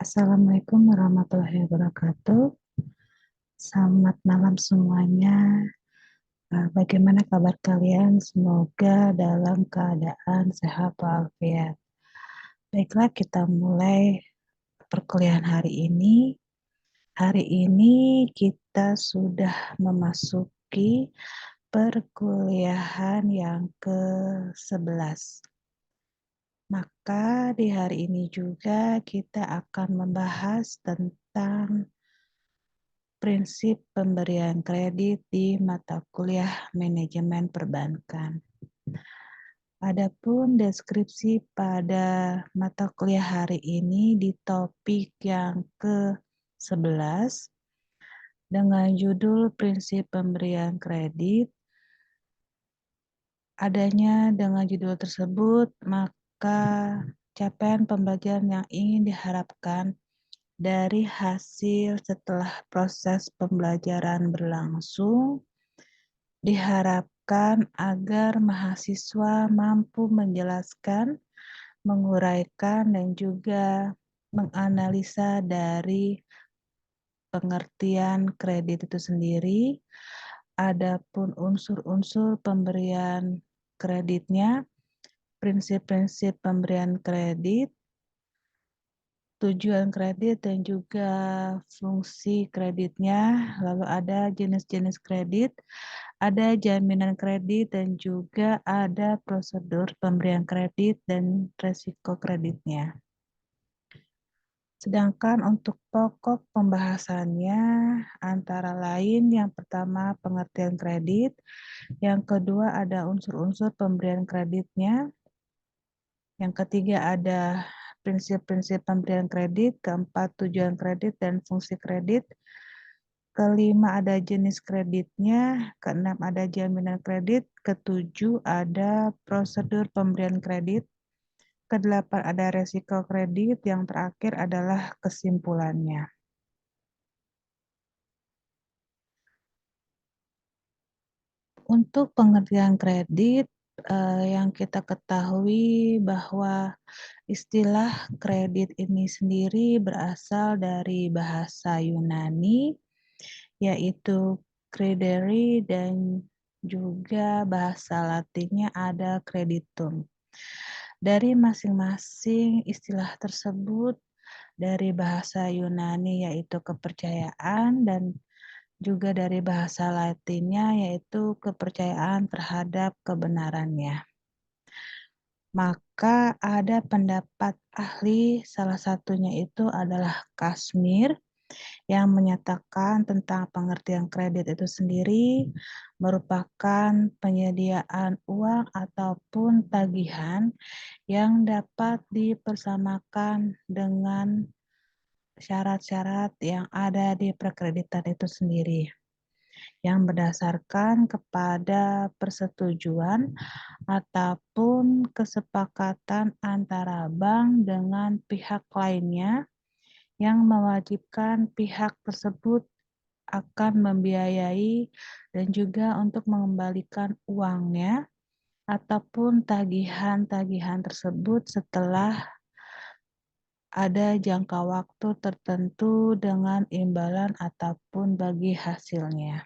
Assalamualaikum warahmatullahi wabarakatuh. Selamat malam semuanya. Bagaimana kabar kalian? Semoga dalam keadaan sehat walafiat. Baiklah, kita mulai perkuliahan hari ini. Hari ini kita sudah memasuki perkuliahan yang ke-11. Maka di hari ini juga kita akan membahas tentang prinsip pemberian kredit di mata kuliah manajemen perbankan. Adapun deskripsi pada mata kuliah hari ini di topik yang ke-11 dengan judul prinsip pemberian kredit. Adanya dengan judul tersebut, maka capaian pembelajaran yang ingin diharapkan dari hasil setelah proses pembelajaran berlangsung diharapkan agar mahasiswa mampu menjelaskan, menguraikan, dan juga menganalisa dari pengertian kredit itu sendiri. Adapun unsur-unsur pemberian kreditnya, prinsip-prinsip pemberian kredit, tujuan kredit dan juga fungsi kreditnya, lalu ada jenis-jenis kredit, ada jaminan kredit dan juga ada prosedur pemberian kredit dan resiko kreditnya. Sedangkan untuk pokok pembahasannya antara lain yang pertama pengertian kredit, yang kedua ada unsur-unsur pemberian kreditnya, yang ketiga ada prinsip-prinsip pemberian kredit, keempat tujuan kredit dan fungsi kredit, kelima ada jenis kreditnya, keenam ada jaminan kredit, ketujuh ada prosedur pemberian kredit, kedelapan ada resiko kredit, yang terakhir adalah kesimpulannya. Untuk pengertian kredit, yang kita ketahui bahwa istilah kredit ini sendiri berasal dari bahasa Yunani, yaitu credere, dan juga bahasa Latinnya ada creditum. Dari masing-masing istilah tersebut, dari bahasa Yunani yaitu kepercayaan dan juga dari bahasa Latinnya yaitu kepercayaan terhadap kebenarannya. Maka ada pendapat ahli, salah satunya itu adalah Kashmir, yang menyatakan tentang pengertian kredit itu sendiri merupakan penyediaan uang ataupun tagihan yang dapat dipersamakan dengan syarat-syarat yang ada di perkreditan itu sendiri, yang berdasarkan kepada persetujuan ataupun kesepakatan antara bank dengan pihak lainnya yang mewajibkan pihak tersebut akan membiayai dan juga untuk mengembalikan uangnya ataupun tagihan-tagihan tersebut setelah ada jangka waktu tertentu dengan imbalan ataupun bagi hasilnya.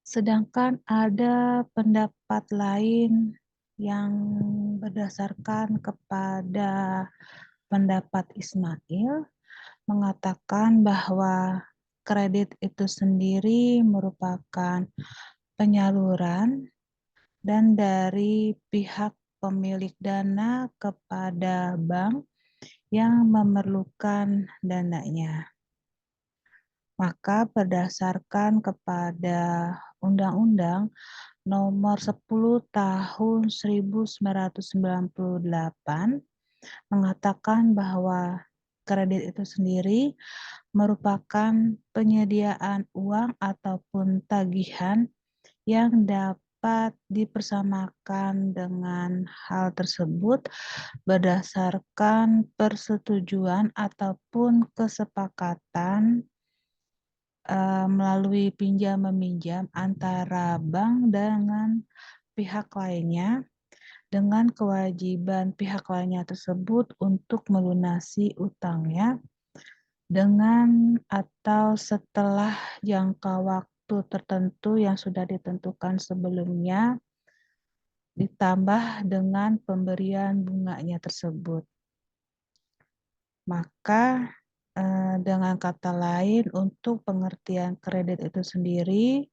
Sedangkan ada pendapat lain yang berdasarkan kepada pendapat Ismail mengatakan bahwa kredit itu sendiri merupakan penyaluran dan dari pihak pemilik dana kepada bank yang memerlukan dananya. Maka berdasarkan kepada Undang-Undang Nomor 10 Tahun 1998 mengatakan bahwa kredit itu sendiri merupakan penyediaan uang ataupun tagihan yang dapat dipersamakan dengan hal tersebut berdasarkan persetujuan ataupun kesepakatan melalui pinjam-meminjam antara bank dengan pihak lainnya dengan kewajiban pihak lainnya tersebut untuk melunasi utangnya dengan atau setelah jangka waktu tertentu yang sudah ditentukan sebelumnya, ditambah dengan pemberian bunganya tersebut. Maka, dengan kata lain, untuk pengertian kredit itu sendiri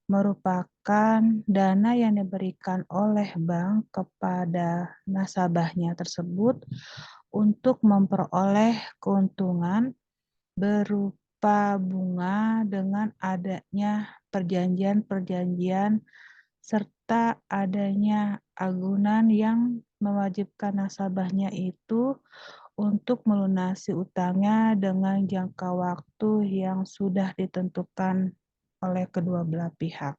merupakan dana yang diberikan oleh bank kepada nasabahnya tersebut untuk memperoleh keuntungan berupa bunga dengan adanya perjanjian-perjanjian serta adanya agunan yang mewajibkan nasabahnya itu untuk melunasi utangnya dengan jangka waktu yang sudah ditentukan oleh kedua belah pihak.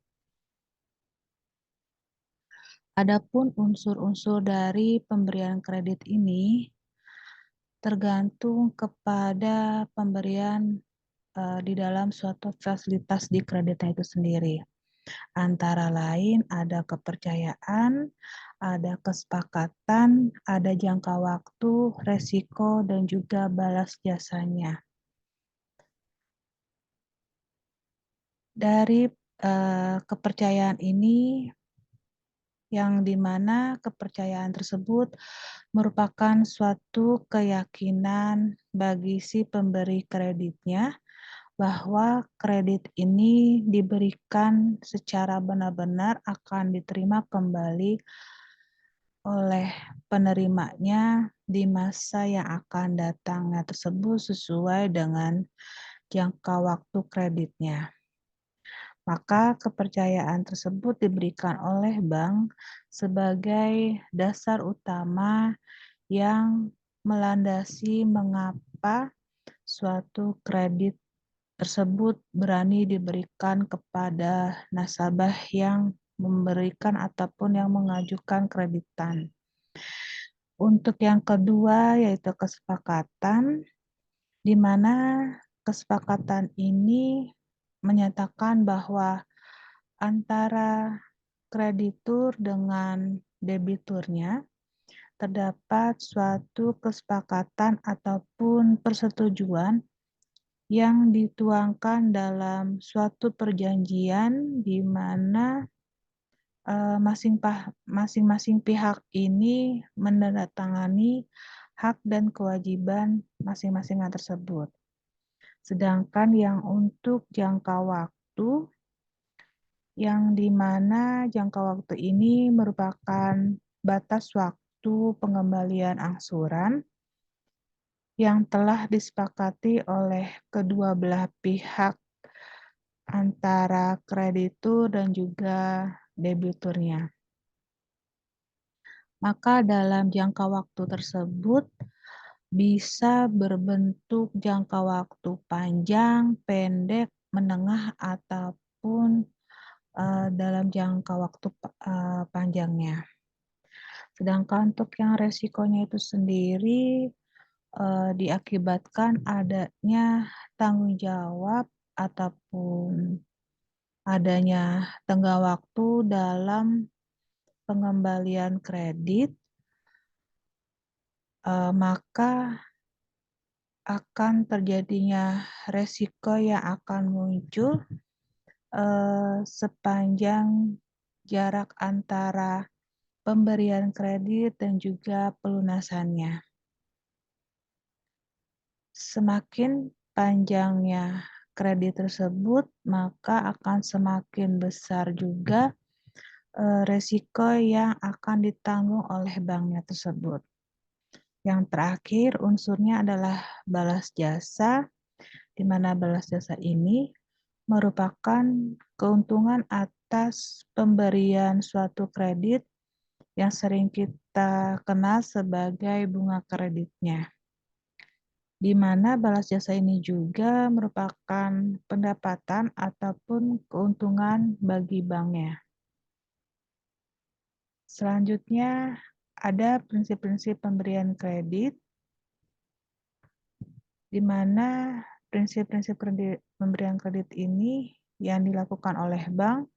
Adapun unsur-unsur dari pemberian kredit ini tergantung kepada pemberian di dalam suatu fasilitas di kreditnya itu sendiri. Antara lain ada kepercayaan, ada kesepakatan, ada jangka waktu, resiko, dan juga balas jasanya. Dari kepercayaan ini, yang dimana kepercayaan tersebut merupakan suatu keyakinan bagi si pemberi kreditnya bahwa kredit ini diberikan secara benar-benar akan diterima kembali oleh penerimanya di masa yang akan datangnya tersebut sesuai dengan jangka waktu kreditnya. Maka kepercayaan tersebut diberikan oleh bank sebagai dasar utama yang melandasi mengapa suatu kredit tersebut berani diberikan kepada nasabah yang memberikan ataupun yang mengajukan kreditan. Untuk yang kedua yaitu kesepakatan, di mana kesepakatan ini menyatakan bahwa antara kreditur dengan debiturnya terdapat suatu kesepakatan ataupun persetujuan yang dituangkan dalam suatu perjanjian di mana masing-masing pihak ini menandatangani hak dan kewajiban masing-masing tersebut. Sedangkan yang untuk jangka waktu, yang di mana jangka waktu ini merupakan batas waktu pengembalian angsuran yang telah disepakati oleh kedua belah pihak antara kreditur dan juga debiturnya. Maka dalam jangka waktu tersebut bisa berbentuk jangka waktu panjang, pendek, menengah, ataupun dalam jangka waktu panjangnya. Sedangkan untuk yang resikonya itu sendiri diakibatkan adanya tanggung jawab ataupun adanya tenggang waktu dalam pengembalian kredit, maka akan terjadinya resiko yang akan muncul sepanjang jarak antara pemberian kredit dan juga pelunasannya. Semakin panjangnya kredit tersebut, maka akan semakin besar juga resiko yang akan ditanggung oleh banknya tersebut. Yang terakhir unsurnya adalah balas jasa, di mana balas jasa ini merupakan keuntungan atas pemberian suatu kredit yang sering kita kenal sebagai bunga kreditnya. Di mana balas jasa ini juga merupakan pendapatan ataupun keuntungan bagi banknya. Selanjutnya, ada prinsip-prinsip pemberian kredit, di mana prinsip-prinsip pemberian kredit ini yang dilakukan oleh bank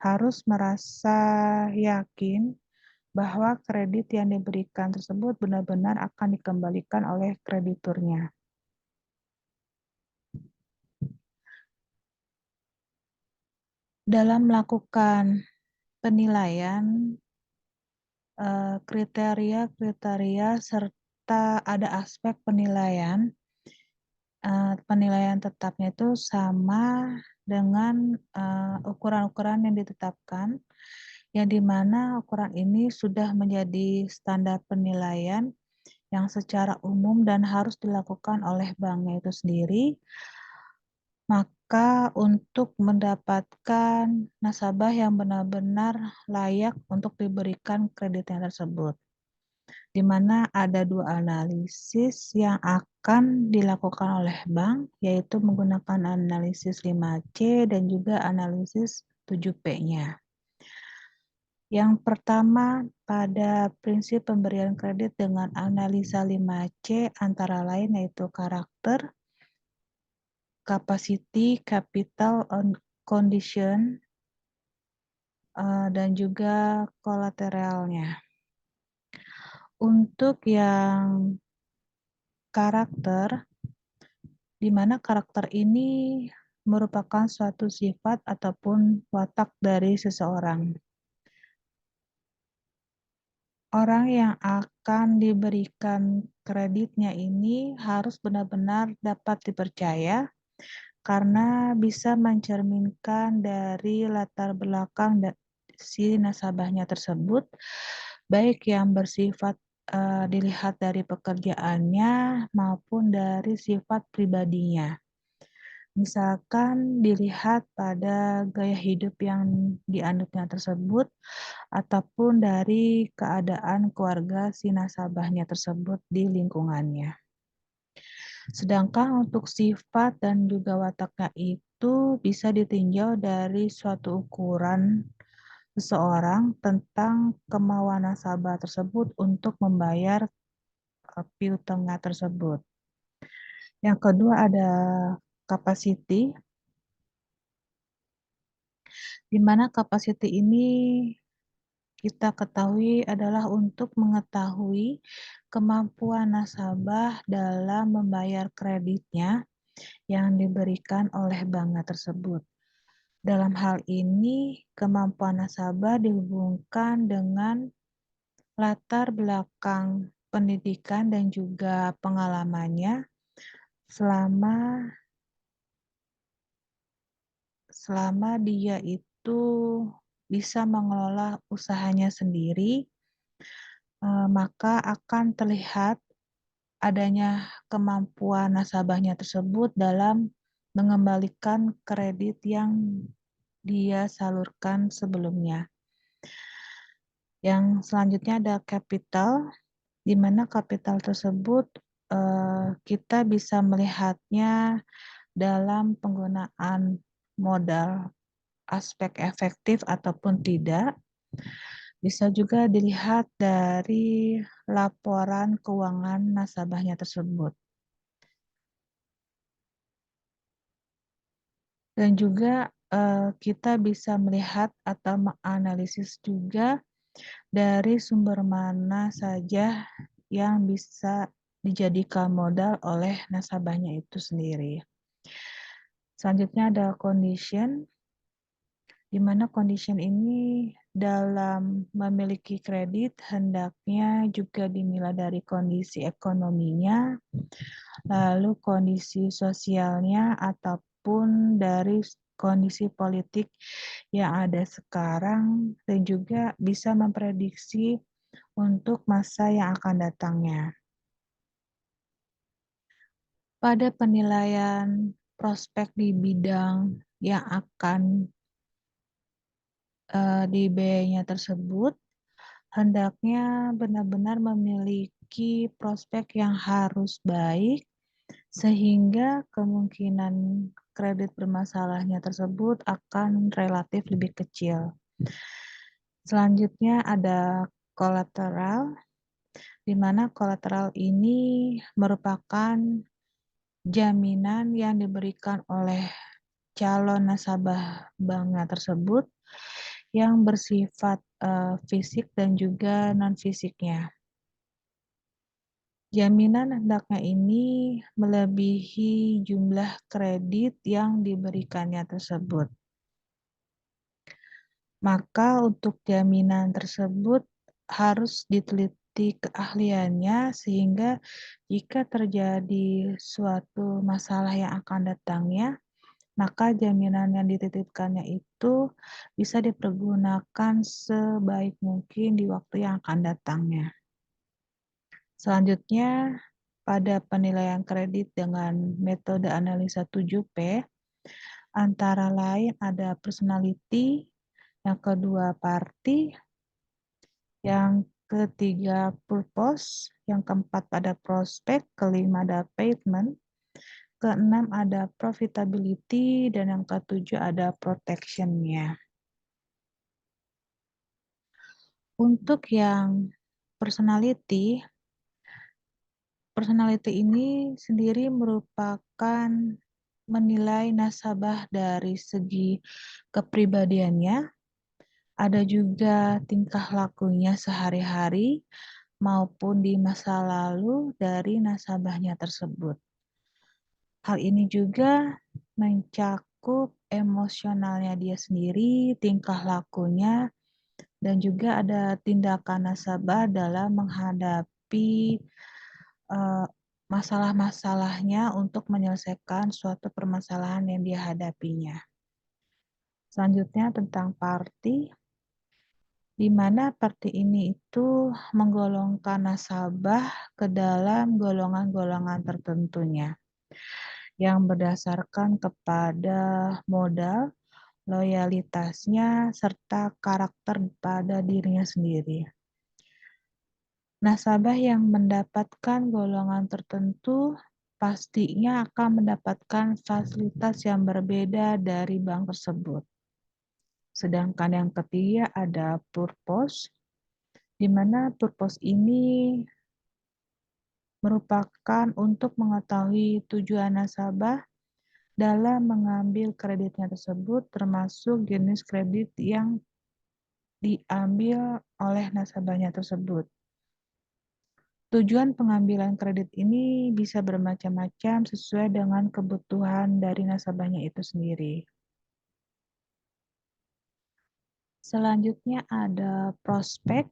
harus merasa yakin bahwa kredit yang diberikan tersebut benar-benar akan dikembalikan oleh krediturnya. Dalam melakukan penilaian, kriteria-kriteria serta ada aspek penilaian, penilaian tetapnya itu sama dengan, ukuran-ukuran yang ditetapkan, yang di mana ukuran ini sudah menjadi standar penilaian yang secara umum dan harus dilakukan oleh banknya itu sendiri. Maka untuk mendapatkan nasabah yang benar-benar layak untuk diberikan kreditnya tersebut, di mana ada 2 analisis yang akan dilakukan oleh bank, yaitu menggunakan analisis 5C dan juga analisis 7P-nya. Yang pertama, pada prinsip pemberian kredit dengan analisa 5C antara lain yaitu karakter, capacity, capital condition, dan juga kolateralnya. Untuk yang karakter, di mana karakter ini merupakan suatu sifat ataupun watak dari seseorang. Orang yang akan diberikan kreditnya ini harus benar-benar dapat dipercaya karena bisa mencerminkan dari latar belakang si nasabahnya tersebut, baik yang bersifat dilihat dari pekerjaannya maupun dari sifat pribadinya. Misalkan dilihat pada gaya hidup yang dianutnya tersebut ataupun dari keadaan keluarga si nasabahnya tersebut di lingkungannya. Sedangkan untuk sifat dan juga wataknya itu bisa ditinjau dari suatu ukuran seseorang tentang kemauan nasabah tersebut untuk membayar piutangnya tersebut. Yang kedua ada capacity, di mana capacity ini kita ketahui adalah untuk mengetahui kemampuan nasabah dalam membayar kreditnya yang diberikan oleh banknya tersebut. Dalam hal ini, kemampuan nasabah dihubungkan dengan latar belakang pendidikan dan juga pengalamannya selama selama dia itu bisa mengelola usahanya sendiri, maka akan terlihat adanya kemampuan nasabahnya tersebut dalam mengembalikan kredit yang dia salurkan sebelumnya. Yang selanjutnya ada capital, di mana kapital tersebut kita bisa melihatnya dalam penggunaan modal aspek efektif ataupun tidak. Bisa juga dilihat dari laporan keuangan nasabahnya tersebut. Dan juga kita bisa melihat atau menganalisis juga dari sumber mana saja yang bisa dijadikan modal oleh nasabahnya itu sendiri. Selanjutnya ada condition, di mana condition ini dalam memiliki kredit hendaknya juga dinilai dari kondisi ekonominya, lalu kondisi sosialnya ataupun dari kondisi politik yang ada sekarang dan juga bisa memprediksi untuk masa yang akan datangnya. Pada penilaian prospek di bidang yang akan dibiayainya tersebut, hendaknya benar-benar memiliki prospek yang harus baik, sehingga kemungkinan kredit bermasalahnya tersebut akan relatif lebih kecil. Selanjutnya ada kolateral, di mana kolateral ini merupakan jaminan yang diberikan oleh calon nasabah banknya tersebut yang bersifat fisik dan juga non-fisiknya. Jaminan hendaknya ini melebihi jumlah kredit yang diberikannya tersebut. Maka untuk jaminan tersebut harus diteliti keahliannya sehingga jika terjadi suatu masalah yang akan datangnya, maka jaminan yang dititipkannya itu bisa dipergunakan sebaik mungkin di waktu yang akan datangnya. Selanjutnya, pada penilaian kredit dengan metode analisa 7P, antara lain ada personality, yang kedua party, yang ketiga purpose, yang keempat ada prospek, kelima ada payment, keenam ada profitability, dan yang ketujuh ada protection-nya. Untuk yang personality, personality ini sendiri merupakan menilai nasabah dari segi kepribadiannya, ada juga tingkah lakunya sehari-hari maupun di masa lalu dari nasabahnya tersebut. Hal ini juga mencakup emosionalnya dia sendiri, tingkah lakunya, dan juga ada tindakan nasabah dalam menghadapi masalah-masalahnya untuk menyelesaikan suatu permasalahan yang dihadapinya. Selanjutnya tentang party, di mana party ini itu menggolongkan nasabah ke dalam golongan-golongan tertentunya yang berdasarkan kepada modal, loyalitasnya, serta karakter pada dirinya sendiri. Nasabah yang mendapatkan golongan tertentu pastinya akan mendapatkan fasilitas yang berbeda dari bank tersebut. Sedangkan yang ketiga ada purpose, di mana purpose ini merupakan untuk mengetahui tujuan nasabah dalam mengambil kreditnya tersebut, termasuk jenis kredit yang diambil oleh nasabahnya tersebut. Tujuan pengambilan kredit ini bisa bermacam-macam sesuai dengan kebutuhan dari nasabahnya itu sendiri. Selanjutnya ada prospek,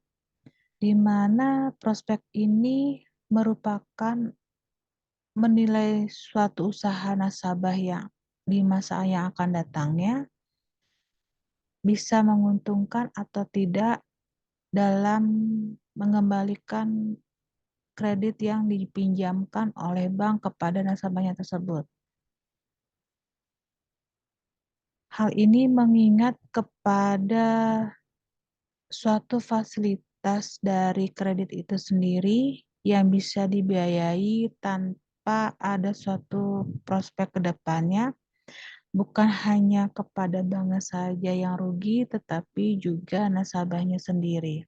di mana prospek ini merupakan menilai suatu usaha nasabah yang di masa yang akan datangnya bisa menguntungkan atau tidak dalam mengembalikan kredit yang dipinjamkan oleh bank kepada nasabahnya tersebut. Hal ini mengingat kepada suatu fasilitas dari kredit itu sendiri yang bisa dibiayai tanpa ada suatu prospek ke depannya, bukan hanya kepada banknya saja yang rugi, tetapi juga nasabahnya sendiri.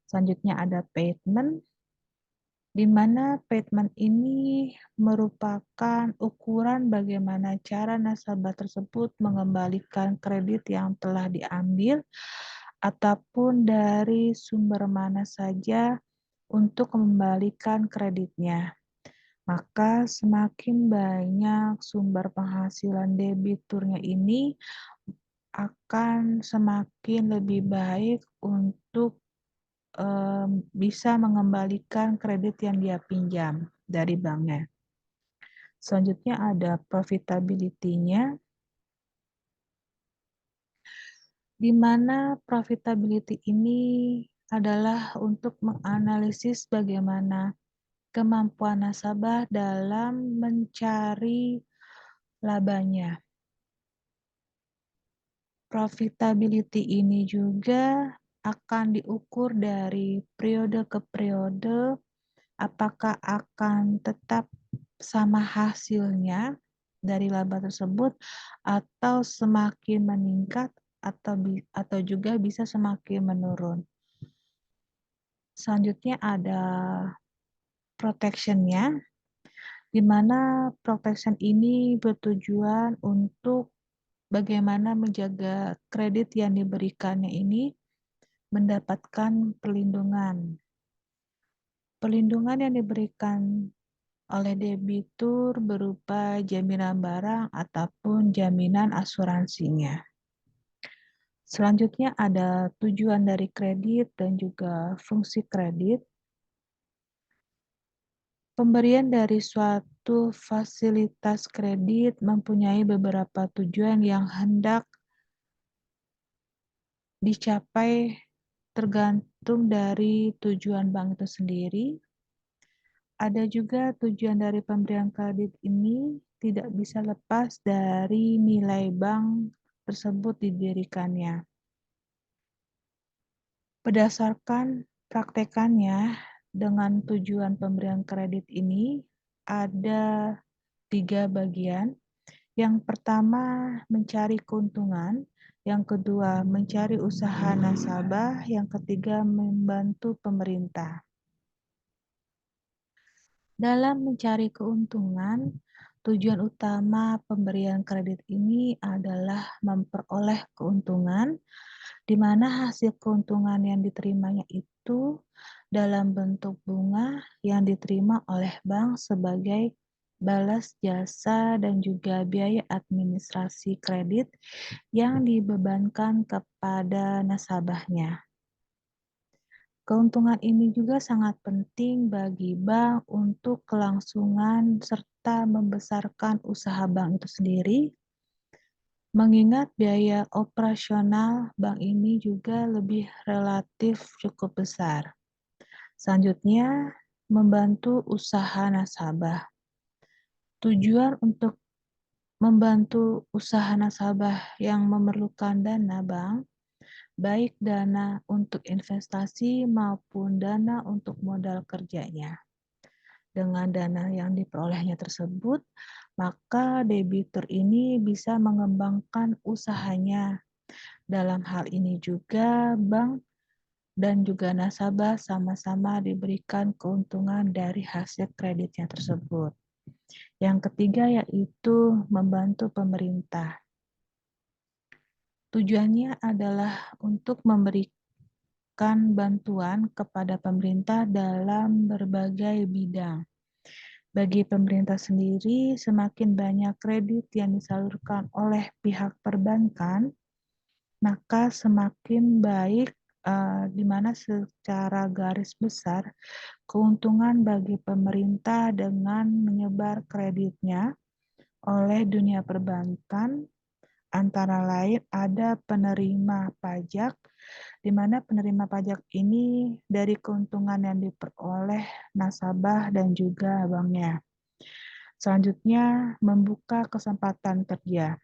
Selanjutnya ada payment, di mana payment ini merupakan ukuran bagaimana cara nasabah tersebut mengembalikan kredit yang telah diambil ataupun dari sumber mana saja untuk mengembalikan kreditnya. Maka semakin banyak sumber penghasilan debiturnya ini akan semakin lebih baik untuk bisa mengembalikan kredit yang dia pinjam dari banknya. Selanjutnya ada profitability-nya, di mana profitability ini adalah untuk menganalisis bagaimana kemampuan nasabah dalam mencari labanya. Profitability ini juga akan diukur dari periode ke periode, apakah akan tetap sama hasilnya dari laba tersebut atau semakin meningkat atau juga bisa semakin menurun. Selanjutnya ada protection-nya, di mana protection ini bertujuan untuk bagaimana menjaga kredit yang diberikannya ini mendapatkan perlindungan. Perlindungan yang diberikan oleh debitur berupa jaminan barang ataupun jaminan asuransinya. Selanjutnya ada tujuan dari kredit dan juga fungsi kredit. Pemberian dari suatu fasilitas kredit mempunyai beberapa tujuan yang hendak dicapai tergantung dari tujuan bank itu sendiri. Ada juga tujuan dari pemberian kredit ini tidak bisa lepas dari nilai bank tersebut didirikannya. Berdasarkan praktekannya, dengan tujuan pemberian kredit ini ada 3 bagian. Yang pertama, mencari keuntungan. Yang kedua, mencari usaha nasabah. Yang ketiga, membantu pemerintah. Dalam mencari keuntungan, tujuan utama pemberian kredit ini adalah memperoleh keuntungan, di mana hasil keuntungan yang diterimanya itu dalam bentuk bunga yang diterima oleh bank sebagai balas jasa dan juga biaya administrasi kredit yang dibebankan kepada nasabahnya. Keuntungan ini juga sangat penting bagi bank untuk kelangsungan serta membesarkan usaha bank itu sendiri, mengingat biaya operasional bank ini juga lebih relatif cukup besar. Selanjutnya, membantu usaha nasabah. Tujuan untuk membantu usaha nasabah yang memerlukan dana bank, baik dana untuk investasi maupun dana untuk modal kerjanya. Dengan dana yang diperolehnya tersebut, maka debitur ini bisa mengembangkan usahanya. Dalam hal ini juga bank dan juga nasabah sama-sama diberikan keuntungan dari hasil kreditnya tersebut. Yang ketiga yaitu membantu pemerintah. Tujuannya adalah untuk memberikan bantuan kepada pemerintah dalam berbagai bidang. Bagi pemerintah sendiri, semakin banyak kredit yang disalurkan oleh pihak perbankan, maka semakin baik, di mana secara garis besar keuntungan bagi pemerintah dengan menyebar kreditnya oleh dunia perbankan, antara lain ada penerima pajak, di mana penerima pajak ini dari keuntungan yang diperoleh nasabah dan juga banknya. Selanjutnya, membuka kesempatan kerja.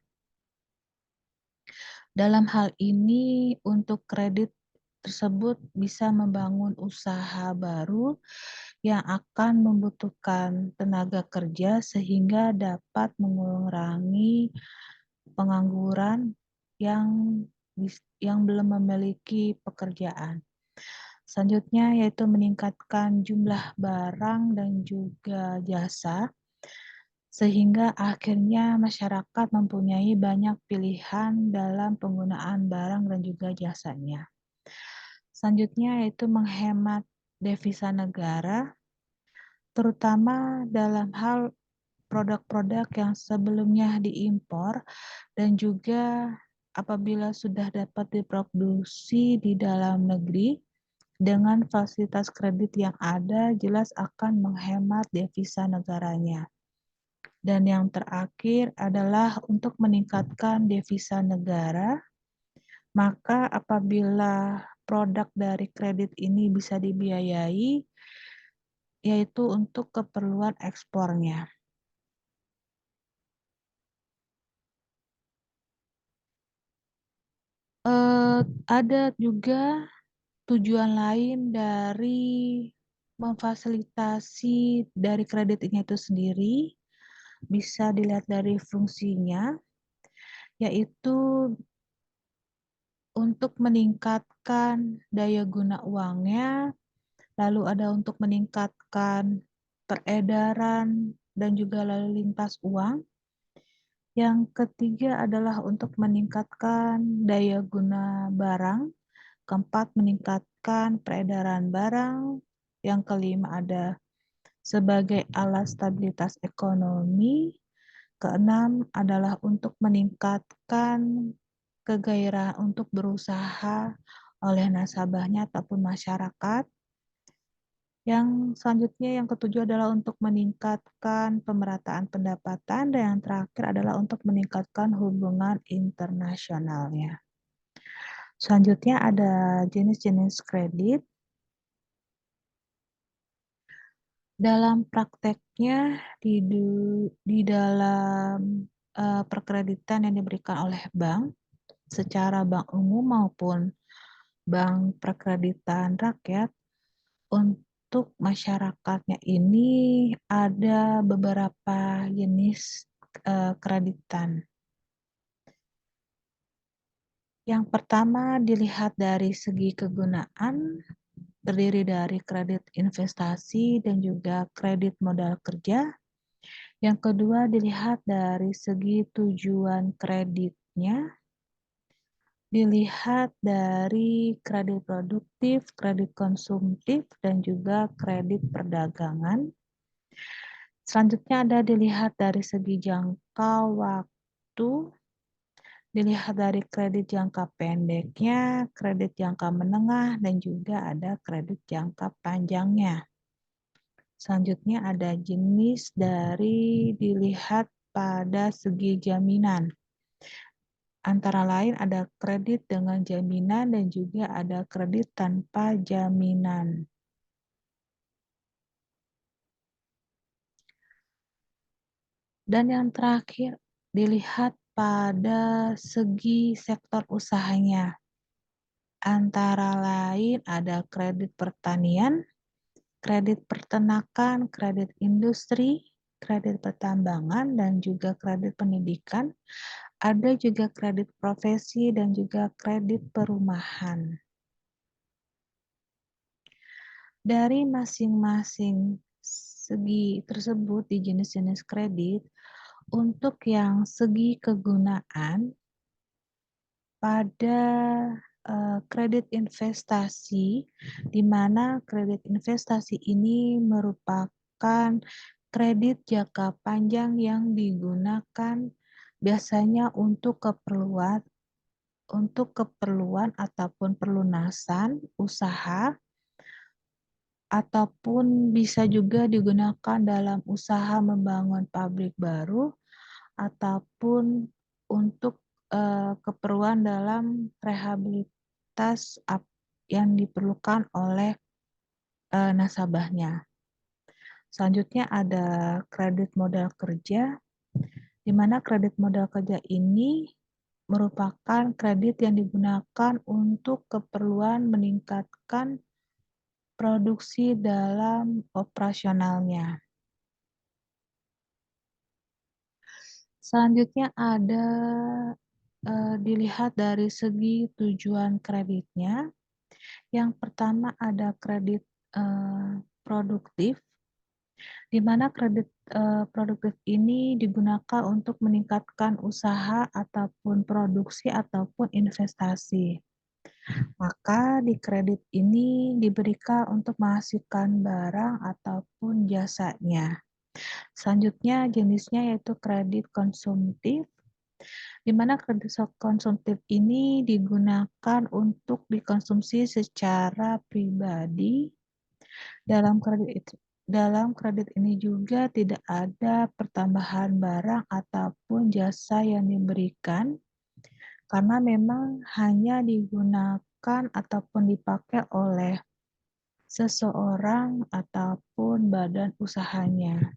Dalam hal ini, untuk kredit tersebut bisa membangun usaha baru yang akan membutuhkan tenaga kerja sehingga dapat mengurangi pengangguran yang belum memiliki pekerjaan. Selanjutnya yaitu meningkatkan jumlah barang dan juga jasa sehingga akhirnya masyarakat mempunyai banyak pilihan dalam penggunaan barang dan juga jasanya. Selanjutnya yaitu menghemat devisa negara, terutama dalam hal produk-produk yang sebelumnya diimpor dan juga apabila sudah dapat diproduksi di dalam negeri dengan fasilitas kredit yang ada jelas akan menghemat devisa negaranya. Dan yang terakhir adalah untuk meningkatkan devisa negara, maka apabila produk dari kredit ini bisa dibiayai, yaitu untuk keperluan ekspornya. Ada juga tujuan lain dari memfasilitasi dari kredit ini itu sendiri, bisa dilihat dari fungsinya, yaitu untuk meningkatkan daya guna uangnya, lalu ada untuk meningkatkan peredaran dan juga lalu lintas uang. Yang ketiga adalah untuk meningkatkan daya guna barang, keempat, meningkatkan peredaran barang. Yang kelima ada sebagai alat stabilitas ekonomi. Keenam adalah untuk meningkatkan kegairahan untuk berusaha oleh nasabahnya ataupun masyarakat. Yang selanjutnya yang ketujuh adalah untuk meningkatkan pemerataan pendapatan dan yang terakhir adalah untuk meningkatkan hubungan internasionalnya. Selanjutnya ada jenis-jenis kredit. Dalam prakteknya di dalam perkreditan yang diberikan oleh bank, secara bank umum maupun bank perkreditan rakyat, untuk masyarakatnya ini ada beberapa jenis kreditan. Yang pertama dilihat dari segi kegunaan, terdiri dari kredit investasi dan juga kredit modal kerja. Yang kedua dilihat dari segi tujuan kreditnya, dilihat dari kredit produktif, kredit konsumtif, dan juga kredit perdagangan. Selanjutnya ada dilihat dari segi jangka waktu, dilihat dari kredit jangka pendeknya, kredit jangka menengah, dan juga ada kredit jangka panjangnya. Selanjutnya ada jenis dari dilihat pada segi jaminan. Antara lain ada kredit dengan jaminan dan juga ada kredit tanpa jaminan. Dan yang terakhir dilihat pada segi sektor usahanya. Antara lain ada kredit pertanian, kredit peternakan, kredit industri, kredit pertambangan, dan juga kredit pendidikan. Ada juga kredit profesi dan juga kredit perumahan. Dari masing-masing segi tersebut di jenis-jenis kredit, untuk yang segi kegunaan pada kredit investasi, di mana kredit investasi ini merupakan kredit jangka panjang yang digunakan biasanya untuk keperluan ataupun pelunasan usaha, ataupun bisa juga digunakan dalam usaha membangun pabrik baru, ataupun untuk keperluan dalam rehabilitas yang diperlukan oleh nasabahnya. Selanjutnya ada kredit modal kerja, di mana kredit modal kerja ini merupakan kredit yang digunakan untuk keperluan meningkatkan produksi dalam operasionalnya. Selanjutnya ada dilihat dari segi tujuan kreditnya. Yang pertama ada kredit produktif, di mana kredit produktif ini digunakan untuk meningkatkan usaha ataupun produksi ataupun investasi. Maka di kredit ini diberikan untuk menghasilkan barang ataupun jasanya. Selanjutnya jenisnya yaitu kredit konsumtif, di mana kredit konsumtif ini digunakan untuk dikonsumsi secara pribadi. Dalam kredit ini juga tidak ada pertambahan barang ataupun jasa yang diberikan, karena memang hanya digunakan ataupun dipakai oleh seseorang ataupun badan usahanya.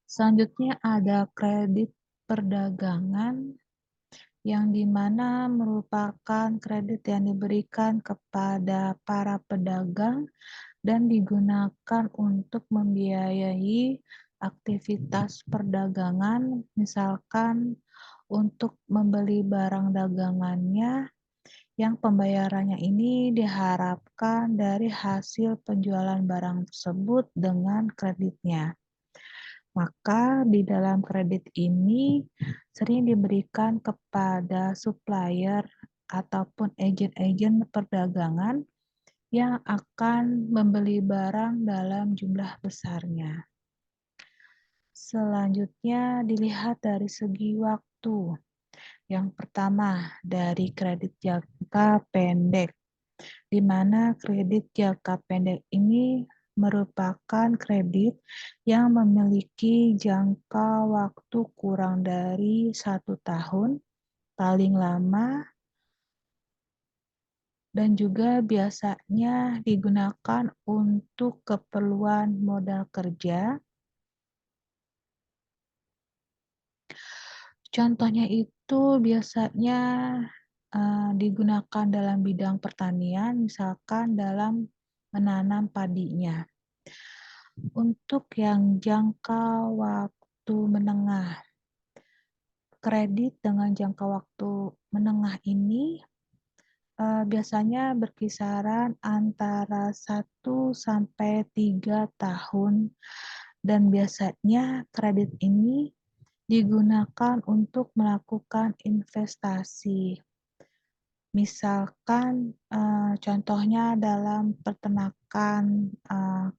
Selanjutnya ada kredit perdagangan, yang dimana merupakan kredit yang diberikan kepada para pedagang dan digunakan untuk membiayai aktivitas perdagangan, misalkan untuk membeli barang dagangannya yang pembayarannya ini diharapkan dari hasil penjualan barang tersebut dengan kreditnya. Maka di dalam kredit ini sering diberikan kepada supplier ataupun agen-agen perdagangan yang akan membeli barang dalam jumlah besarnya. Selanjutnya dilihat dari segi waktu. Yang pertama, dari kredit jangka pendek, di mana kredit jangka pendek ini merupakan kredit yang memiliki jangka waktu kurang dari 1 tahun, paling lama, dan juga biasanya digunakan untuk keperluan modal kerja. Contohnya itu biasanya, digunakan dalam bidang pertanian, misalkan dalam menanam padinya. Untuk yang jangka waktu menengah, kredit dengan jangka waktu menengah ini, biasanya berkisaran antara 1 sampai 3 tahun, dan biasanya kredit ini digunakan untuk melakukan investasi. Misalkan, contohnya dalam peternakan,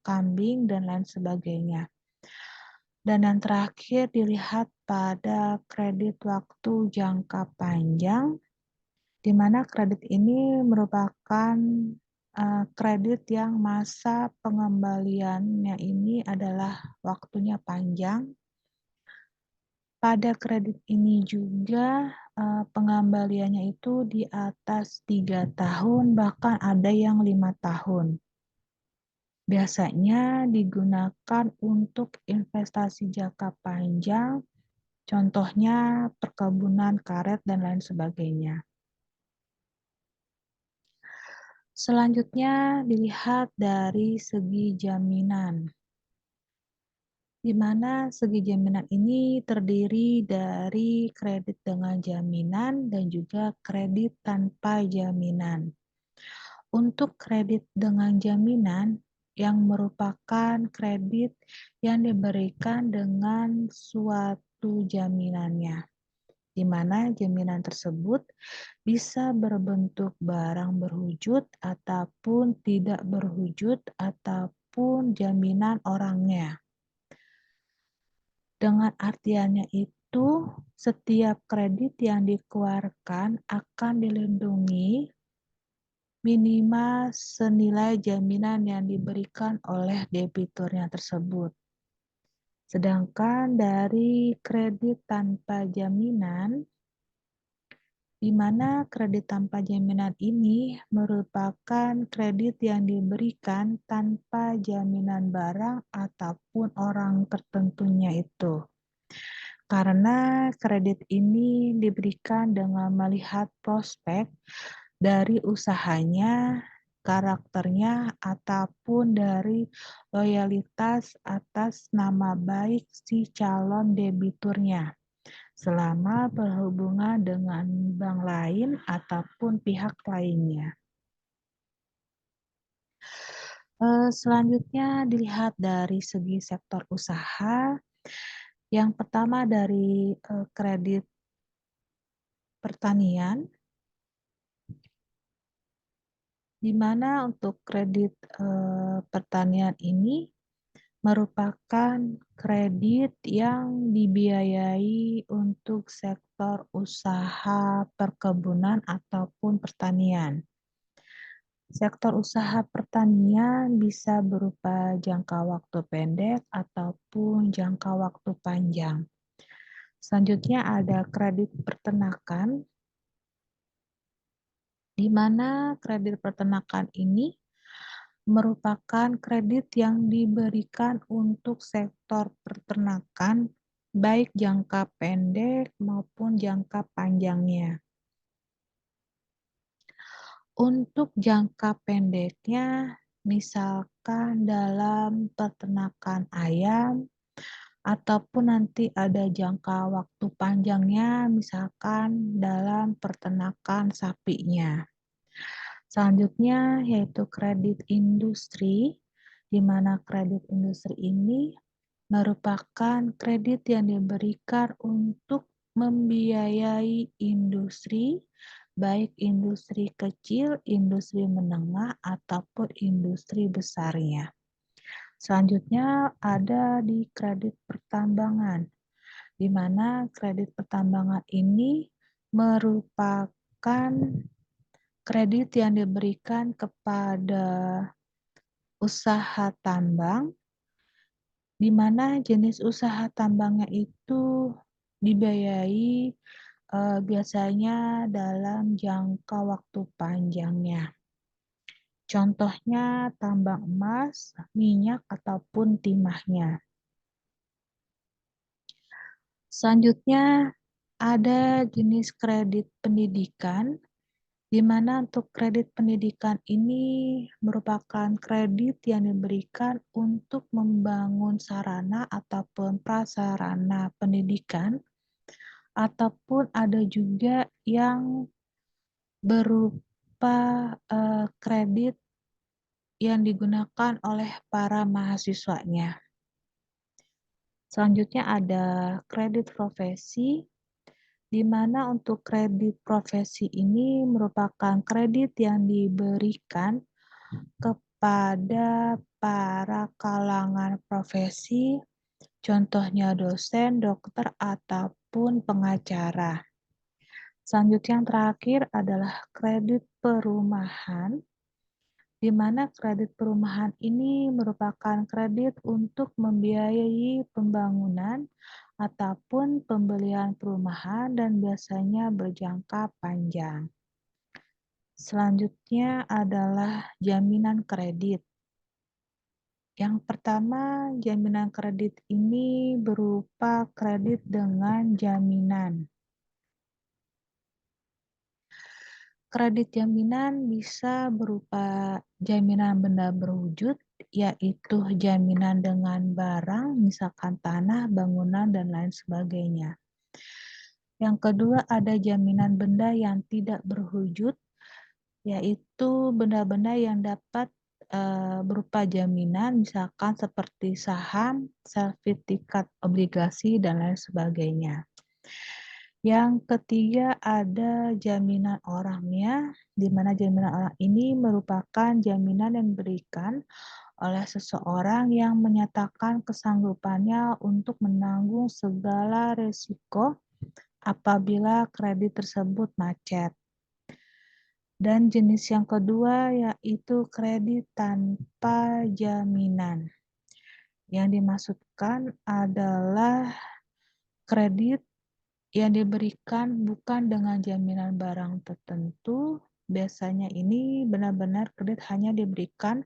kambing dan lain sebagainya. Dan yang terakhir dilihat pada kredit waktu jangka panjang, di mana kredit ini merupakan, kredit yang masa pengembaliannya ini adalah waktunya panjang. Pada kredit ini juga, pengembaliannya itu di atas 3 tahun, bahkan ada yang 5 tahun. Biasanya digunakan untuk investasi jangka panjang, contohnya perkebunan karet dan lain sebagainya. Selanjutnya dilihat dari segi jaminan, di mana segi jaminan ini terdiri dari kredit dengan jaminan dan juga kredit tanpa jaminan. Untuk kredit dengan jaminan yang merupakan kredit yang diberikan dengan suatu jaminannya, di mana jaminan tersebut bisa berbentuk barang berwujud ataupun tidak berwujud ataupun jaminan orangnya. Dengan artiannya itu, setiap kredit yang dikeluarkan akan dilindungi minimal senilai jaminan yang diberikan oleh debiturnya tersebut. Sedangkan dari kredit tanpa jaminan, di mana kredit tanpa jaminan ini merupakan kredit yang diberikan tanpa jaminan barang ataupun orang tertentunya itu. Karena kredit ini diberikan dengan melihat prospek dari usahanya, karakternya, ataupun dari loyalitas atas nama baik si calon debiturnya selama berhubungan dengan bank lain ataupun pihak lainnya. Selanjutnya dilihat dari segi sektor usaha. Yang pertama dari kredit pertanian, di mana untuk kredit pertanian ini merupakan kredit yang dibiayai untuk sektor usaha perkebunan ataupun pertanian. Sektor usaha pertanian bisa berupa jangka waktu pendek ataupun jangka waktu panjang. Selanjutnya ada kredit peternakan, di mana kredit peternakan ini merupakan kredit yang diberikan untuk sektor peternakan, baik jangka pendek maupun jangka panjangnya. Untuk jangka pendeknya, misalkan dalam peternakan ayam, ataupun nanti ada jangka waktu panjangnya, misalkan dalam peternakan sapinya. Selanjutnya yaitu kredit industri, di mana kredit industri ini merupakan kredit yang diberikan untuk membiayai industri, baik industri kecil, industri menengah, ataupun industri besarnya. Selanjutnya ada di kredit pertambangan, di mana kredit pertambangan ini merupakan kredit yang diberikan kepada usaha tambang, di mana jenis usaha tambangnya itu dibiayai biasanya dalam jangka waktu panjangnya. Contohnya tambang emas, minyak, ataupun timahnya. Selanjutnya ada jenis kredit pendidikan, di mana untuk kredit pendidikan ini merupakan kredit yang diberikan untuk membangun sarana ataupun prasarana pendidikan, ataupun ada juga yang berupa kredit yang digunakan oleh para mahasiswanya. Selanjutnya ada kredit profesi, di mana untuk kredit profesi ini merupakan kredit yang diberikan kepada para kalangan profesi, contohnya dosen, dokter, ataupun pengacara. Selanjutnya yang terakhir adalah kredit perumahan, di mana kredit perumahan ini merupakan kredit untuk membiayai pembangunan ataupun pembelian perumahan dan biasanya berjangka panjang. Selanjutnya adalah jaminan kredit. Yang pertama, jaminan kredit ini berupa kredit dengan jaminan. Kredit jaminan bisa berupa jaminan benda berwujud, yaitu jaminan dengan barang, misalkan tanah, bangunan, dan lain sebagainya. Yang kedua, ada jaminan benda yang tidak berwujud, yaitu benda-benda yang dapat berupa jaminan, misalkan seperti saham, sertifikat obligasi, dan lain sebagainya. Yang ketiga ada jaminan orangnya, di mana jaminan orang ini merupakan jaminan yang diberikan oleh seseorang yang menyatakan kesanggupannya untuk menanggung segala risiko apabila kredit tersebut macet. Dan jenis yang kedua yaitu kredit tanpa jaminan. Yang dimaksudkan adalah kredit yang diberikan bukan dengan jaminan barang tertentu, biasanya ini benar-benar kredit hanya diberikan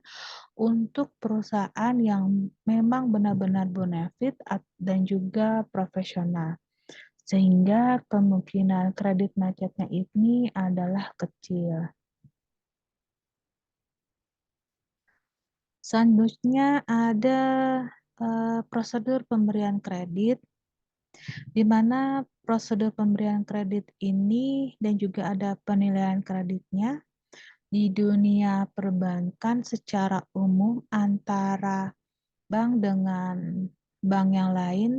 untuk perusahaan yang memang benar-benar bonafit dan juga profesional. Sehingga kemungkinan kredit macetnya ini adalah kecil. Selanjutnya ada prosedur pemberian kredit, di mana prosedur pemberian kredit ini dan juga ada penilaian kreditnya di dunia perbankan secara umum antara bank dengan bank yang lain,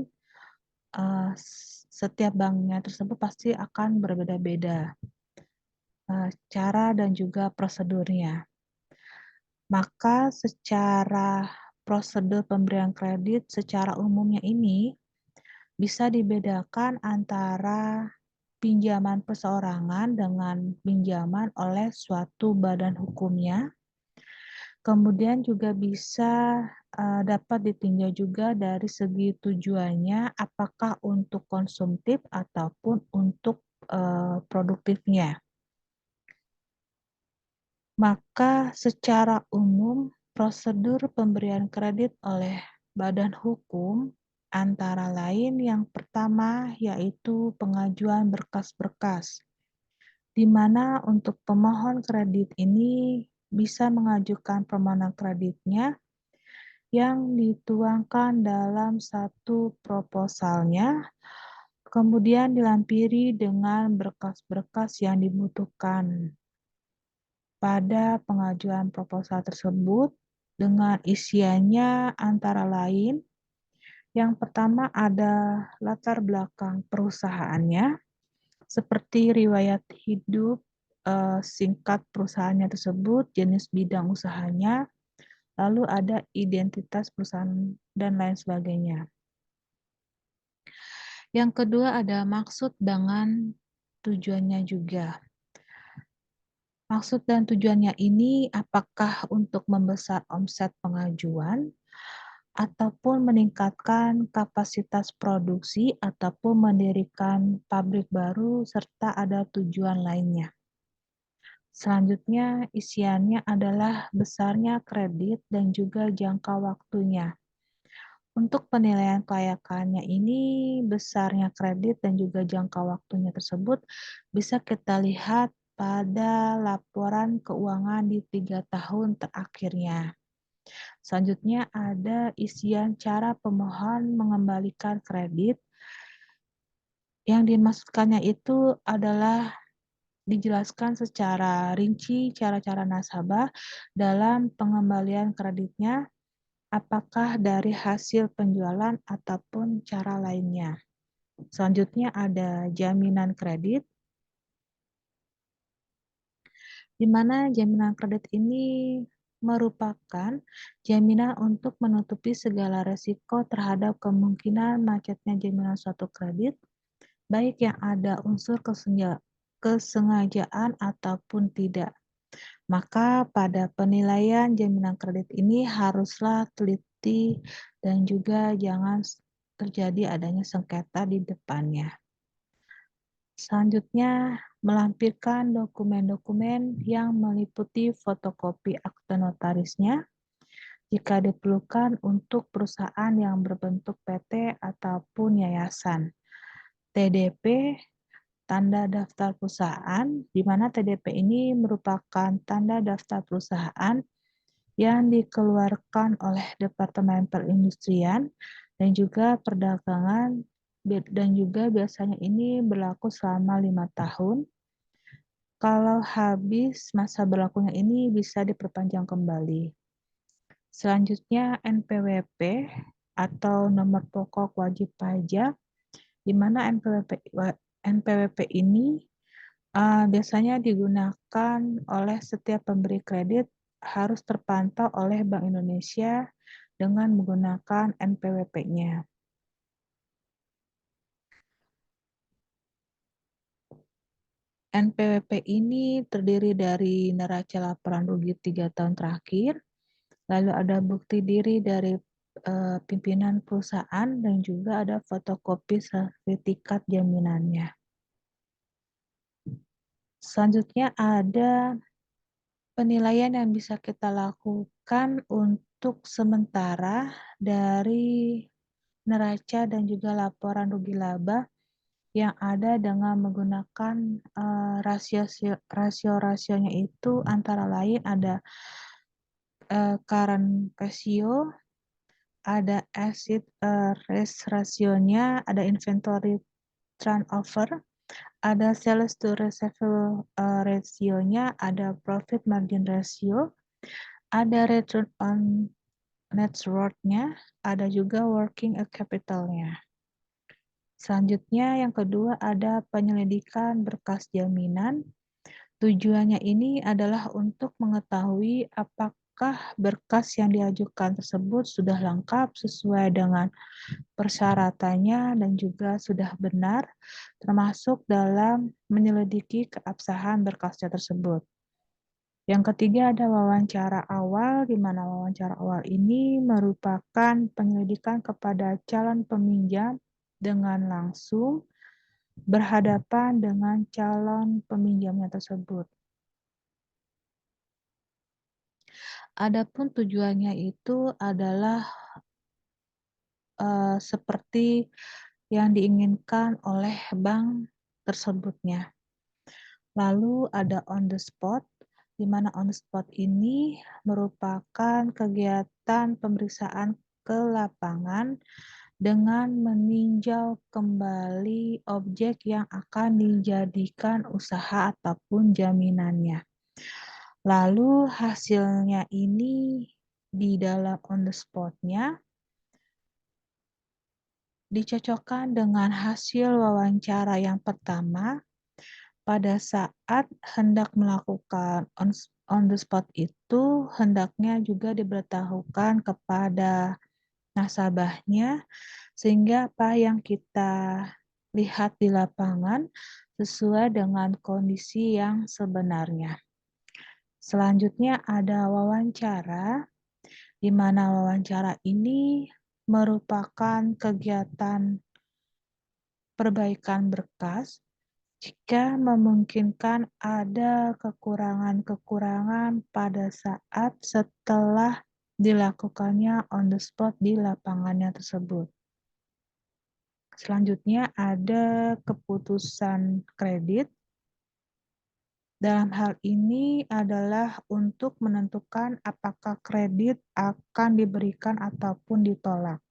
setiap banknya tersebut pasti akan berbeda-beda cara dan juga prosedurnya. Maka secara prosedur pemberian kredit secara umumnya ini bisa dibedakan antara pinjaman perseorangan dengan pinjaman oleh suatu badan hukumnya. Kemudian juga bisa dapat ditinjau juga dari segi tujuannya, apakah untuk konsumtif ataupun untuk produktifnya. Maka secara umum prosedur pemberian kredit oleh badan hukum antara lain yang pertama yaitu pengajuan berkas-berkas, di mana untuk pemohon kredit ini bisa mengajukan permohonan kreditnya yang dituangkan dalam satu proposalnya, kemudian dilampiri dengan berkas-berkas yang dibutuhkan pada pengajuan proposal tersebut dengan isiannya antara lain Yang pertama ada latar belakang perusahaannya, seperti riwayat hidup, singkat perusahaannya tersebut, jenis bidang usahanya, lalu ada identitas perusahaan dan lain sebagainya. Yang kedua ada maksud dengan tujuannya juga. Maksud dan tujuannya ini apakah untuk membesar omset pengajuan, ataupun meningkatkan kapasitas produksi, ataupun mendirikan pabrik baru, serta ada tujuan lainnya. Selanjutnya, isiannya adalah besarnya kredit dan juga jangka waktunya. Untuk penilaian kelayakannya ini, besarnya kredit dan juga jangka waktunya tersebut bisa kita lihat pada laporan keuangan di 3 tahun terakhirnya. Selanjutnya ada isian cara pemohon mengembalikan kredit. Yang dimaksudkannya itu adalah dijelaskan secara rinci cara-cara nasabah dalam pengembalian kreditnya, apakah dari hasil penjualan ataupun cara lainnya. Selanjutnya ada jaminan kredit, di mana jaminan kredit ini merupakan jaminan untuk menutupi segala resiko terhadap kemungkinan macetnya jaminan suatu kredit, baik yang ada unsur kesengajaan ataupun tidak. Maka pada penilaian jaminan kredit ini haruslah teliti dan juga jangan terjadi adanya sengketa di depannya. Selanjutnya, melampirkan dokumen-dokumen yang meliputi fotokopi akte notarisnya jika diperlukan untuk perusahaan yang berbentuk PT ataupun yayasan. TDP, tanda daftar perusahaan, di mana TDP ini merupakan tanda daftar perusahaan yang dikeluarkan oleh Departemen Perindustrian dan juga Perdagangan, dan juga biasanya ini berlaku selama 5 tahun. Kalau habis masa berlakunya ini bisa diperpanjang kembali. Selanjutnya NPWP atau nomor pokok wajib pajak, di mana NPWP ini biasanya digunakan oleh setiap pemberi kredit, harus terpantau oleh Bank Indonesia dengan menggunakan NPWP-nya. NPWP ini terdiri dari neraca laporan rugi 3 tahun terakhir, lalu ada bukti diri dari pimpinan perusahaan, dan juga ada fotokopi sertifikat jaminannya. Selanjutnya ada penilaian yang bisa kita lakukan untuk sementara dari neraca dan juga laporan rugi laba yang ada dengan menggunakan rasio-rasionya itu antara lain ada current ratio, ada asset rasionya, ada inventory turnover, ada sales to receivable rasionya, ada profit margin ratio, ada return on net worth-nya, ada juga working capital-nya. Selanjutnya yang kedua ada penyelidikan berkas jaminan. Tujuannya ini adalah untuk mengetahui apakah berkas yang diajukan tersebut sudah lengkap sesuai dengan persyaratannya dan juga sudah benar, termasuk dalam menyelidiki keabsahan berkasnya tersebut. Yang ketiga ada wawancara awal, di mana wawancara awal ini merupakan penyelidikan kepada calon peminjam dengan langsung berhadapan dengan calon peminjamnya tersebut. Adapun tujuannya itu adalah seperti yang diinginkan oleh bank tersebutnya. Lalu ada on the spot, di mana on the spot ini merupakan kegiatan pemeriksaan ke lapangan dengan meninjau kembali objek yang akan dijadikan usaha ataupun jaminannya. Lalu hasilnya ini di dalam on the spot-nya dicocokkan dengan hasil wawancara yang pertama. Pada saat hendak melakukan on the spot itu, hendaknya juga diberitahukan kepada nasabahnya, sehingga apa yang kita lihat di lapangan sesuai dengan kondisi yang sebenarnya. Selanjutnya ada wawancara, di mana wawancara ini merupakan kegiatan perbaikan berkas jika memungkinkan ada kekurangan-kekurangan pada saat setelah dilakukannya on the spot di lapangannya tersebut. Selanjutnya ada keputusan kredit. Dalam hal ini adalah untuk menentukan apakah kredit akan diberikan ataupun ditolak.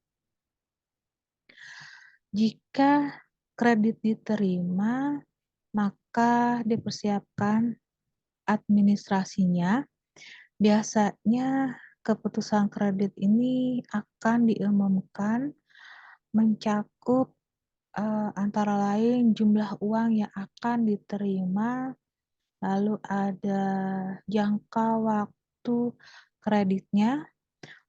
Jika kredit diterima, maka dipersiapkan administrasinya. Biasanya keputusan kredit ini akan diumumkan mencakup antara lain jumlah uang yang akan diterima, lalu ada jangka waktu kreditnya,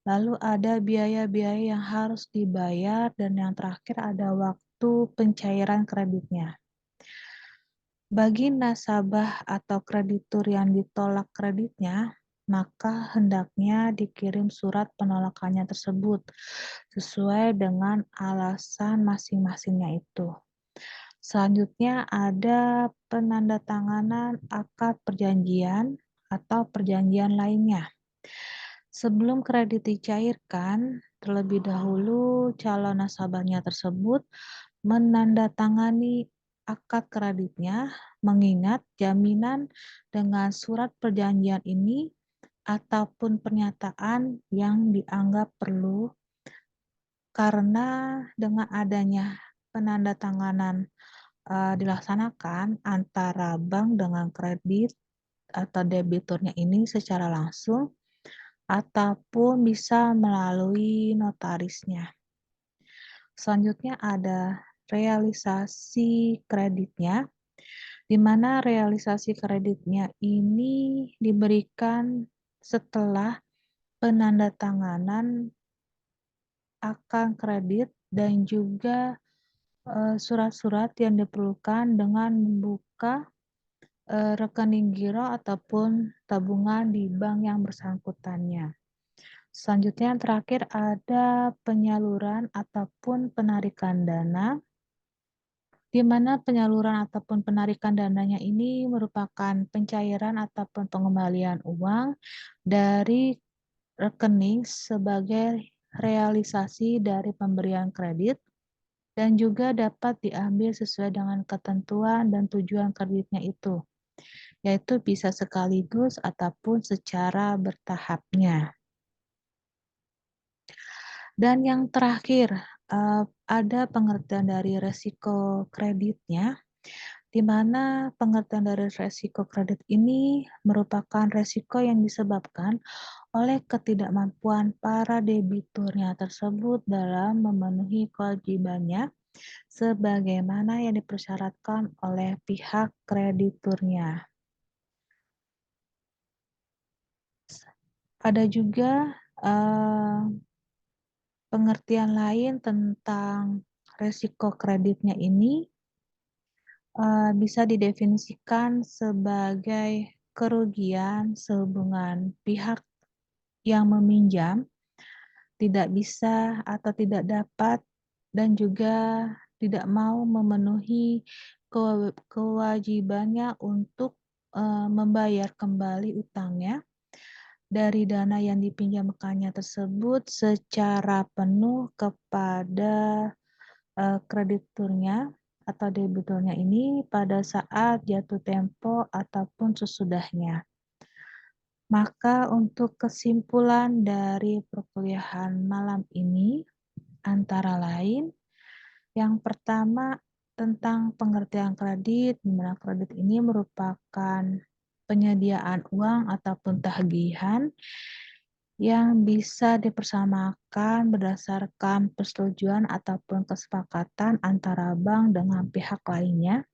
lalu ada biaya-biaya yang harus dibayar, dan yang terakhir ada waktu pencairan kreditnya. Bagi nasabah atau kreditur yang ditolak kreditnya, maka hendaknya dikirim surat penolakannya tersebut sesuai dengan alasan masing-masingnya itu. Selanjutnya ada penandatanganan akad perjanjian atau perjanjian lainnya. Sebelum kredit dicairkan, terlebih dahulu calon nasabahnya tersebut menandatangani akad kreditnya, mengingat jaminan dengan surat perjanjian ini ataupun pernyataan yang dianggap perlu, karena dengan adanya penandatanganan dilaksanakan antara bank dengan kredit atau debiturnya ini secara langsung ataupun bisa melalui notarisnya. Selanjutnya ada realisasi kreditnya, di mana realisasi kreditnya ini diberikan setelah penandatanganan akad kredit dan juga surat-surat yang diperlukan dengan membuka rekening giro ataupun tabungan di bank yang bersangkutannya. Selanjutnya yang terakhir ada penyaluran ataupun penarikan dana, di mana penyaluran ataupun penarikan dananya ini merupakan pencairan ataupun pengembalian uang dari rekening sebagai realisasi dari pemberian kredit, dan juga dapat diambil sesuai dengan ketentuan dan tujuan kreditnya itu, yaitu bisa sekaligus ataupun secara bertahapnya. Dan yang terakhir, ada pengertian dari resiko kreditnya, di mana pengertian dari resiko kredit ini merupakan resiko yang disebabkan oleh ketidakmampuan para debiturnya tersebut dalam memenuhi kewajibannya sebagaimana yang dipersyaratkan oleh pihak krediturnya. Ada juga pengertian lain tentang resiko kreditnya ini bisa didefinisikan sebagai kerugian sehubungan pihak yang meminjam tidak bisa atau tidak dapat dan juga tidak mau memenuhi kewajibannya untuk membayar kembali utangnya dari dana yang dipinjamkannya tersebut secara penuh kepada krediturnya atau debiturnya ini pada saat jatuh tempo ataupun sesudahnya. Maka untuk kesimpulan dari perkuliahan malam ini antara lain, yang pertama tentang pengertian kredit, di mana kredit ini merupakan penyediaan uang ataupun tagihan yang bisa dipersamakan berdasarkan persetujuan ataupun kesepakatan antara bank dengan pihak lainnya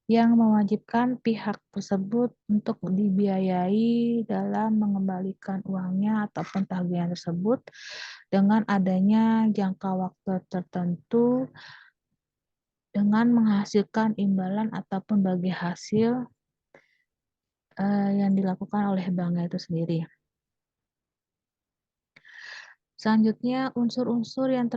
yang mewajibkan pihak tersebut untuk dibiayai dalam mengembalikan uangnya ataupun tagihan tersebut dengan adanya jangka waktu tertentu dengan menghasilkan imbalan ataupun bagi hasil yang dilakukan oleh banknya itu sendiri. Selanjutnya, unsur-unsur yang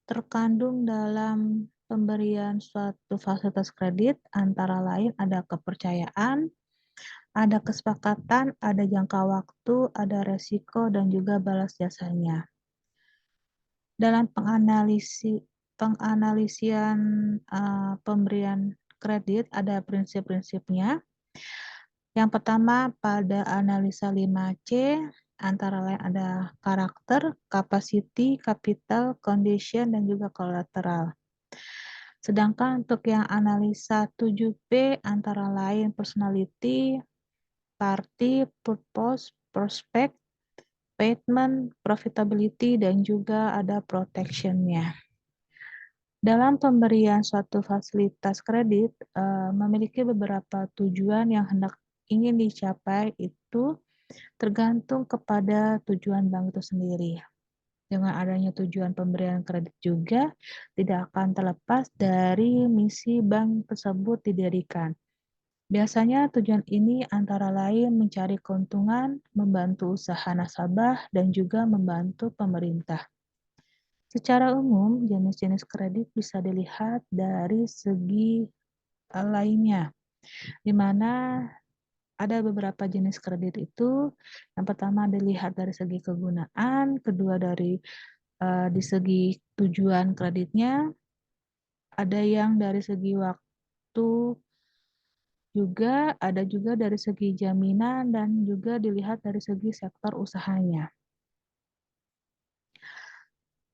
terkandung dalam pemberian suatu fasilitas kredit antara lain ada kepercayaan, ada kesepakatan, ada jangka waktu, ada resiko, dan juga balas jasanya. Dalam penganalisian pemberian kredit ada prinsip-prinsipnya. Yang pertama pada analisa 5C, antara lain ada karakter, capacity, capital, condition, dan juga collateral. Sedangkan untuk yang analisa 7P antara lain personality, party, purpose, prospect, payment, profitability, dan juga ada protection-nya. Dalam pemberian suatu fasilitas kredit memiliki beberapa tujuan yang hendak ingin dicapai itu tergantung kepada tujuan bank itu sendiri. Dengan adanya tujuan pemberian kredit juga tidak akan terlepas dari misi bank tersebut didirikan. Biasanya tujuan ini antara lain mencari keuntungan, membantu usaha nasabah, dan juga membantu pemerintah. Secara umum, jenis-jenis kredit bisa dilihat dari segi lainnya, di mana ada beberapa jenis kredit itu. Yang pertama dilihat dari segi kegunaan, kedua di segi tujuan kreditnya, ada yang dari segi waktu juga, ada juga dari segi jaminan dan juga dilihat dari segi sektor usahanya.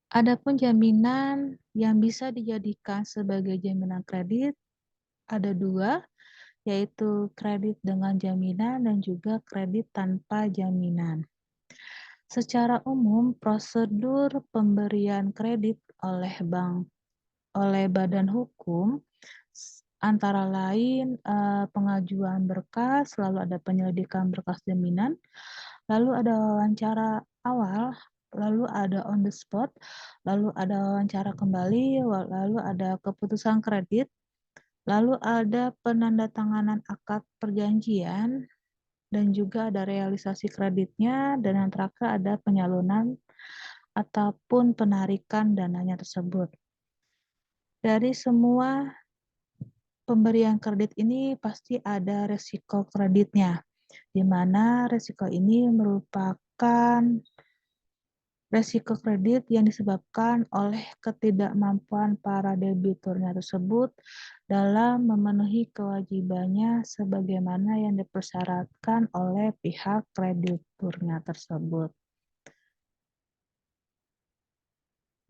Adapun jaminan yang bisa dijadikan sebagai jaminan kredit ada dua, yaitu kredit dengan jaminan dan juga kredit tanpa jaminan. Secara umum, prosedur pemberian kredit oleh bank oleh badan hukum antara lain pengajuan berkas, lalu ada penyelidikan berkas jaminan, lalu ada wawancara awal, lalu ada on the spot, lalu ada wawancara kembali, lalu ada keputusan kredit, lalu ada penandatanganan akad perjanjian, dan juga ada realisasi kreditnya, dan yang terakhir ada penyaluran ataupun penarikan dananya tersebut. Dari semua pemberian kredit ini pasti ada resiko kreditnya, di mana resiko ini merupakan resiko kredit yang disebabkan oleh ketidakmampuan para debiturnya tersebut dalam memenuhi kewajibannya sebagaimana yang dipersyaratkan oleh pihak krediturnya tersebut.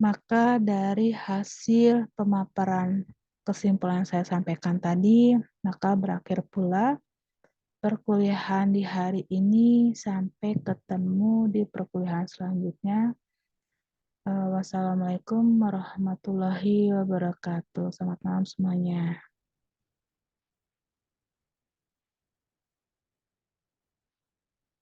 Maka dari hasil pemaparan kesimpulan saya sampaikan tadi, maka berakhir pula perkuliahan di hari ini. Sampai ketemu di perkuliahan selanjutnya. Wassalamualaikum warahmatullahi wabarakatuh. Selamat malam semuanya.